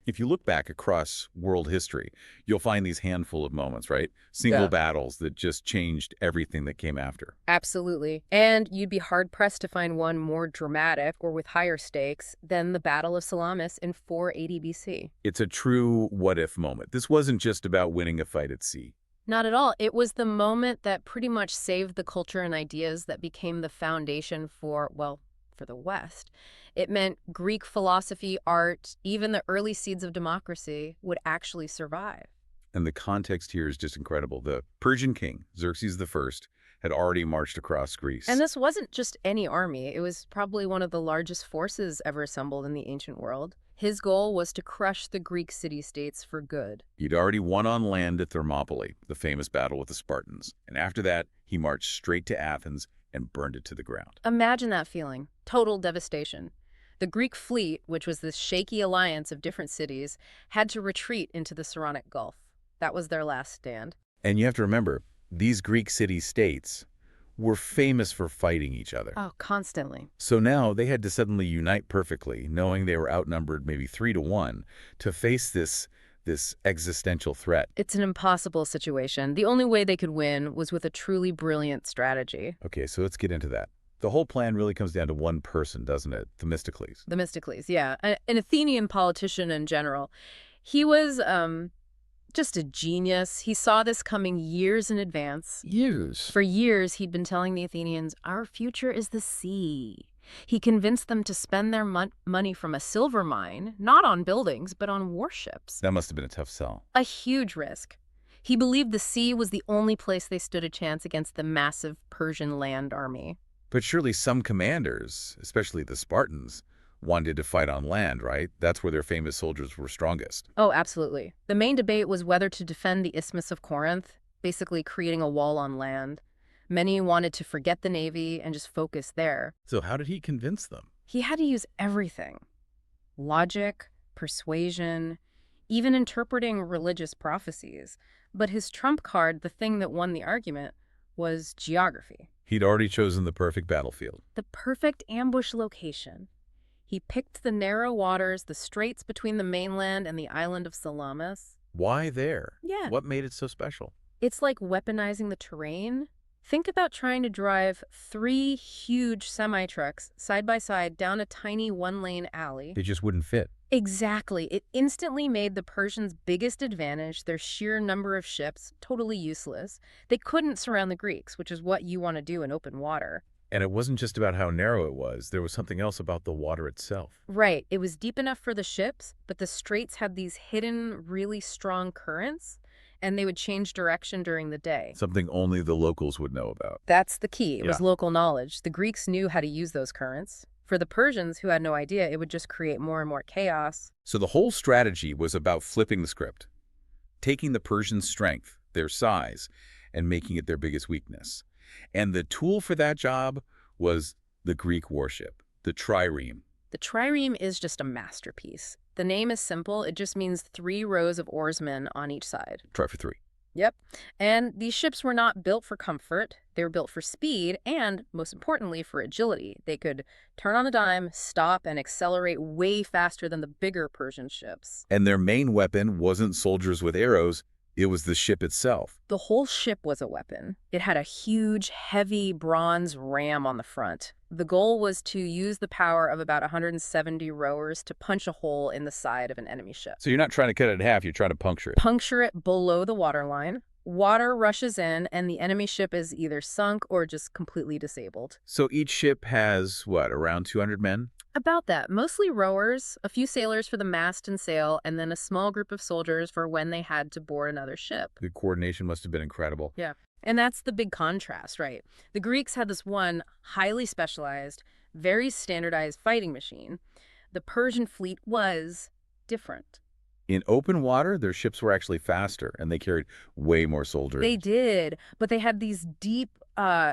If you look back across world history, you'll find these handful of moments, right? Single Yeah. battles that just changed everything that came after. Absolutely. And you'd be hard-pressed to find one more dramatic or with higher stakes than the Battle of Salamis in 480 BC. It's a true what-if moment. This wasn't just about winning a fight at sea. Not at all. It was the moment that pretty much saved the culture and ideas that became the foundation for, well, for the West. It meant Greek philosophy, art, even the early seeds of democracy would actually survive. And the context here is just incredible. The Persian king, Xerxes I, had already marched across And Greece. this wasn't just any army. It was probably one of the largest forces ever assembled in the ancient world. His goal was to crush the Greek city-states for good. He'd already won on land at Thermopylae, the famous battle with the Spartans. And after that, he marched straight to Athens and burned it to the ground. Imagine that feeling. Total devastation. The Greek fleet, which was this shaky alliance of different cities, had to retreat into the Saronic Gulf. That was their last stand. And you have to remember, these Greek city-states were famous for fighting each other. Oh, constantly. So now they had to suddenly unite perfectly, knowing they were outnumbered maybe 3-1, to face this existential threat. It's an impossible situation. The only way they could win was with a truly brilliant strategy. Okay, so let's get into that. The whole plan really comes down to one person, doesn't it? Themistocles. Themistocles, yeah. An Athenian politician in general. He was just a genius. He saw this coming years in advance. Years. For years, he'd been telling the Athenians, our future is the sea. He convinced them to spend their money from a silver mine, not on buildings, but on warships. That must have been a tough sell. A huge risk. He believed the sea was the only place they stood a chance against the massive Persian land army. But surely some commanders, especially the Spartans, wanted to fight on land, right? That's where their famous soldiers were strongest. Oh, absolutely. The main debate was whether to defend the Isthmus of Corinth, basically creating a wall on land. Many wanted to forget the navy and just focus there. So how did he convince them? He had to use everything. Logic, persuasion, even interpreting religious prophecies. But his trump card, the thing that won the argument, was geography. He'd already chosen the perfect battlefield. The perfect ambush location. He picked the narrow waters, the straits between the mainland and the island of Salamis. Why there? Yeah. What made it so special? It's like weaponizing the terrain. Think about trying to drive 3 huge semi-trucks side by side down a tiny one-lane alley. They just wouldn't fit. Exactly. It instantly made the Persians' biggest advantage, their sheer number of ships, totally useless. They couldn't surround the Greeks, which is what you want to do in open water. And it wasn't just about how narrow it was. There was something else about the water itself. Right. It was deep enough for the ships, but the straits had these hidden, really strong currents, and they would change direction during the day. Something only the locals would know about. That's the key. It was Yeah. local knowledge. The Greeks knew how to use those currents. For the Persians, who had no idea, it would just create more and more chaos. So the whole strategy was about flipping the script, taking the Persians' strength, their size, and making it their biggest weakness. And the tool for that job was the Greek warship, the trireme. The trireme is just a masterpiece. The name is simple. It just means 3 rows of oarsmen on each side. Try for 3. Yep. And these ships were not built for comfort. They were built for speed and, most importantly, for agility. They could turn on a dime, stop, and accelerate way faster than the bigger Persian ships. And their main weapon wasn't soldiers with arrows. It was the ship itself. The whole ship was a weapon. It had a huge, heavy bronze ram on the front. The goal was to use the power of about 170 rowers to punch a hole in the side of an enemy ship. So you're not trying to cut it in half, you're trying to puncture it. Puncture it below the waterline. Water rushes in, and the enemy ship is either sunk or just completely disabled. So each ship has, what, around 200 men? About that. Mostly rowers, a few sailors for the mast and sail, and then a small group of soldiers for when they had to board another ship. The coordination must have been incredible. Yeah. And that's the big contrast, right? The Greeks had this one highly specialized, very standardized fighting machine. The Persian fleet was different. In open water, their ships were actually faster, and they carried way more soldiers. They did, but they had these deep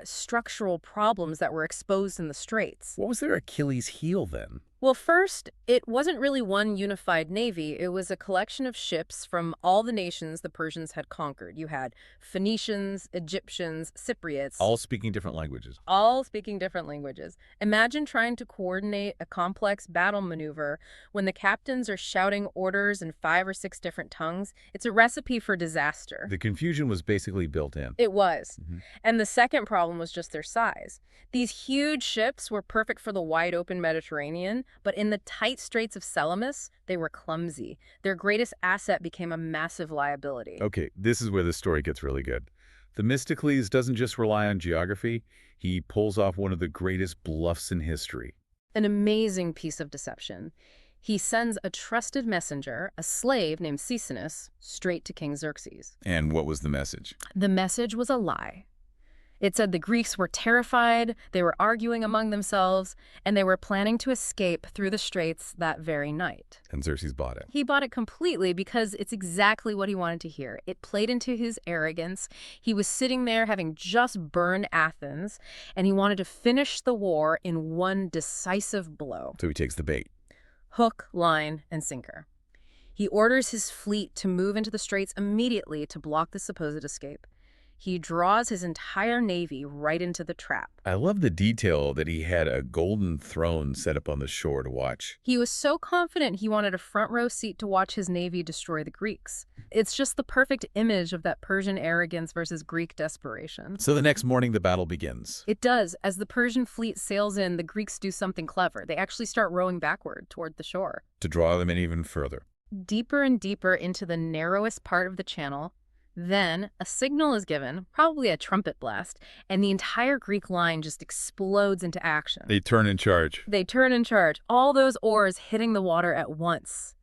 structural problems that were exposed in the straits. What was their Achilles heel then? Well, first, it wasn't really one unified navy. It was a collection of ships from all the nations the Persians had conquered. You had Phoenicians, Egyptians, Cypriots, All speaking different languages. all speaking different languages. Imagine trying to coordinate a complex battle maneuver when the captains are shouting orders in 5 or 6 different tongues. It's a recipe for disaster. The confusion was basically built in. It was. Mhm. And the second problem was just their size. These huge ships were perfect for the wide open Mediterranean, but in the tight straits of Salamis, they were clumsy. Their greatest asset became a massive liability. Okay, this is where the story gets really good. Themistocles doesn't just rely on geography, he pulls off one of the greatest bluffs in history. An amazing piece of deception. He sends a trusted messenger, a slave named Cecinus, straight to King Xerxes. And what was the message? The message was a lie. It said the Greeks were terrified, they were arguing among themselves, and they were planning to escape through the straits that very night. And Xerxes bought it. He bought it completely because it's exactly what he wanted to hear. It played into his arrogance. He was sitting there having just burned Athens, and he wanted to finish the war in one decisive blow. So he takes the bait. Hook, line, and sinker. He orders his fleet to move into the straits immediately to block the supposed escape. He draws his entire navy right into the trap. I love the detail that he had a golden throne set up on the shore to watch. He was so confident he wanted a front row seat to watch his navy destroy the Greeks. It's just the perfect image of that Persian arrogance versus Greek desperation. So the next morning, the battle begins. It does. As the Persian fleet sails in, the Greeks do something clever. They actually start rowing backward toward the shore. To draw them in even further. Deeper and deeper into the narrowest part of the channel. Then a signal is given, probably a trumpet blast, and the entire Greek line just explodes into action. They turn and charge. They turn and charge, all those oars hitting the water at once.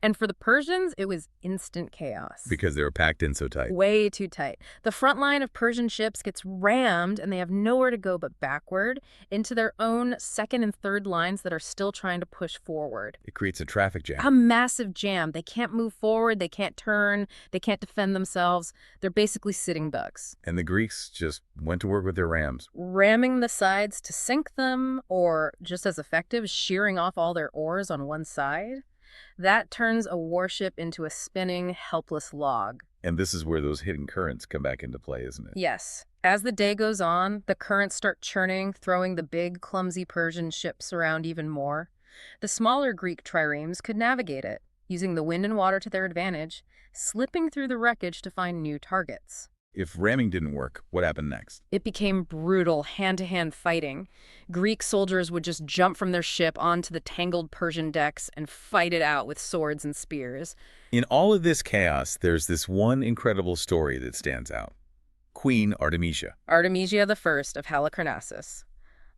And for the Persians, it was instant chaos. Because they were packed in so tight. Way too tight. The front line of Persian ships gets rammed, and they have nowhere to go but backward into their own second and third lines that are still trying to push forward. It creates a traffic jam. A massive jam. They can't move forward, they can't turn, they can't defend themselves. They're basically sitting ducks. And the Greeks just went to work with their rams. Ramming the sides to sink them, or just as effective, shearing off all their oars on one side. That turns a warship into a spinning, helpless log. And this is where those hidden currents come back into play, isn't it? Yes. As the day goes on, the currents start churning, throwing the big, clumsy Persian ships around even more. The smaller Greek triremes could navigate it, using the wind and water to their advantage, slipping through the wreckage to find new targets. If ramming didn't work, what happened next? It became brutal, hand-to-hand fighting. Greek soldiers would just jump from their ship onto the tangled Persian decks and fight it out with swords and spears. In all of this chaos, there's this one incredible story that stands out. Queen Artemisia. Artemisia I of Halicarnassus.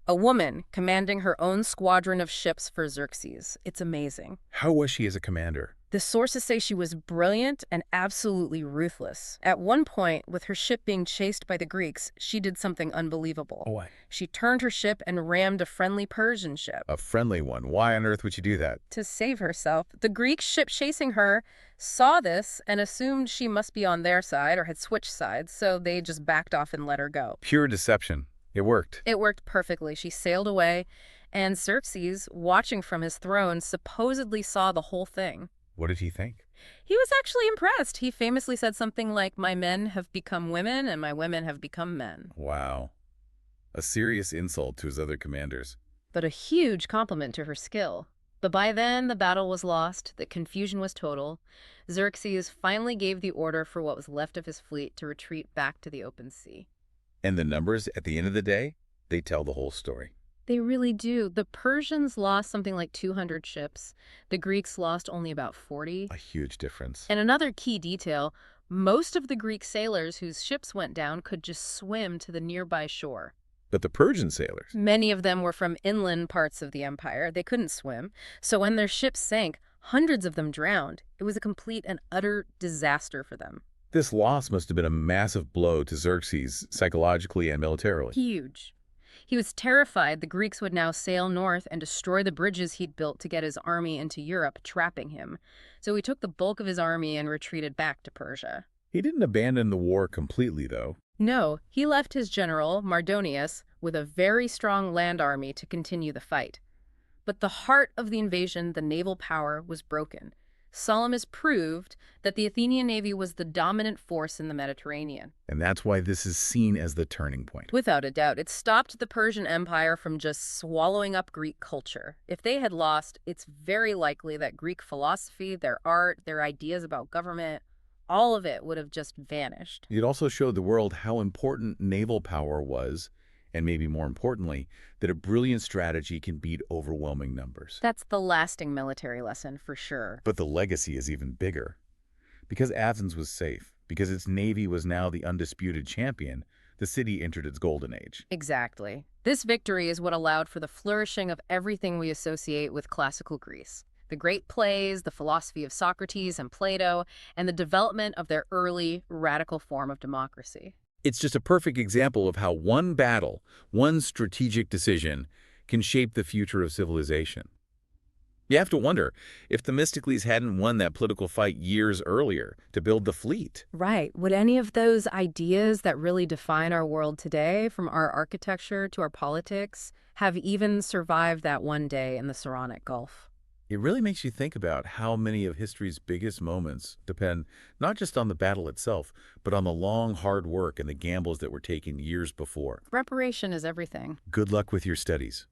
A woman commanding her own squadron of ships for Xerxes. It's amazing. How was she as a commander? The sources say she was brilliant and absolutely ruthless. At one point, with her ship being chased by the Greeks, she did something unbelievable. Why? She turned her ship and rammed a friendly Persian ship. A friendly one. Why on earth would you do that? To save herself. The Greek ship chasing her saw this and assumed she must be on their side or had switched sides, so they just backed off and let her go. Pure deception. It worked. It worked perfectly. She sailed away, and Xerxes, watching from his throne, supposedly saw the whole thing. What did he think? He was actually impressed. He famously said something like, "My men have become women, and my women have become men." Wow. A serious insult to his other commanders. But a huge compliment to her skill. But by then, the battle was lost, the confusion was total. Xerxes finally gave the order for what was left of his fleet to retreat back to the open sea. And the numbers, at the end of the day, they tell the whole story. They really do. The Persians lost something like 200 ships. The Greeks lost only about 40. A huge difference. And another key detail, most of the Greek sailors whose ships went down could just swim to the nearby shore. But the Persian sailors? Many of them were from inland parts of the empire. They couldn't swim. So when their ships sank, hundreds of them drowned. It was a complete and utter disaster for them. This loss must have been a massive blow to Xerxes psychologically and militarily. Huge. He was terrified the Greeks would now sail north and destroy the bridges he'd built to get his army into Europe, trapping him. So he took the bulk of his army and retreated back to Persia. He didn't abandon the war completely, though. No, he left his general, Mardonius, with a very strong land army to continue the fight. But the heart of the invasion, the naval power, was broken. Salamis proved that the Athenian navy was the dominant force in the Mediterranean. And that's why this is seen as the turning point. Without a doubt, it stopped the Persian Empire from just swallowing up Greek culture. If they had lost, it's very likely that Greek philosophy, their art, their ideas about government, all of it would have just vanished. It also showed the world how important naval power was, and maybe more importantly, that a brilliant strategy can beat overwhelming numbers. That's the lasting military lesson for sure. But the legacy is even bigger. Because Athens was safe, because its navy was now the undisputed champion, the city entered its golden age. Exactly. This victory is what allowed for the flourishing of everything we associate with classical Greece. The great plays, the philosophy of Socrates and Plato, and the development of their early, radical form of democracy. It's just a perfect example of how one battle, one strategic decision, can shape the future of civilization. You have to wonder if Themistocles hadn't won that political fight years earlier to build the fleet. Right. Would any of those ideas that really define our world today, from our architecture to our politics, have even survived that one day in the Saronic Gulf? It really makes you think about how many of history's biggest moments depend not just on the battle itself, but on the long, hard work and the gambles that were taken years before. Preparation is everything. Good luck with your studies.